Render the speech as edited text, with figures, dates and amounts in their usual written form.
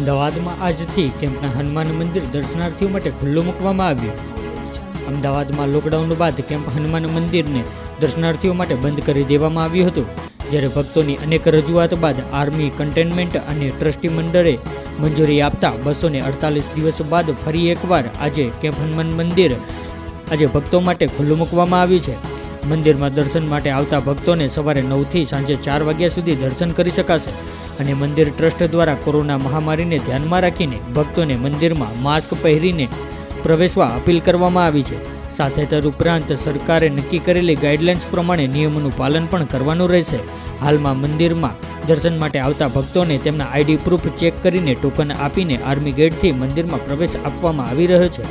અમદાવાદમાં આજથી કેમ્પના હનુમાન મંદિર દર્શનાર્થીઓ માટે ખુલ્લું મૂકવામાં આવ્યું. અમદાવાદમાં લોકડાઉન બાદ કેમ્પ હનુમાન મંદિરને દર્શનાર્થીઓ માટે બંધ કરી દેવામાં આવ્યું હતું. જ્યારે ભક્તોની અનેક રજૂઆત બાદ આર્મી કન્ટેનમેન્ટ અને ટ્રસ્ટી મંડળે મંજૂરી આપતા 248 દિવસ બાદ ફરી એકવાર આજે કેમ્પ હનુમાન મંદિર આજે ભક્તો માટે ખુલ્લું મૂકવામાં આવ્યું છે. મંદિરમાં દર્શન માટે આવતા ભક્તોને સવારે 9 થી સાંજે 4 વાગ્યા સુધી દર્શન કરી શકાશે અને મંદિર ટ્રસ્ટ દ્વારા કોરોના મહામારીને ધ્યાનમાં રાખીને ભક્તોને મંદિરમાં માસ્ક પહેરીને પ્રવેશવા અપીલ કરવામાં આવી છે. સાથે તદુપરાંત સરકારે નક્કી કરેલી ગાઈડલાઇન્સ પ્રમાણે નિયમોનું પાલન પણ કરવાનું રહેશે. હાલમાં મંદિરમાં દર્શન માટે આવતા ભક્તોને તેમના આઈડી પ્રૂફ ચેક કરીને ટોકન આપીને આર્મી ગેટથી મંદિરમાં પ્રવેશ આપવામાં આવી રહ્યો છે.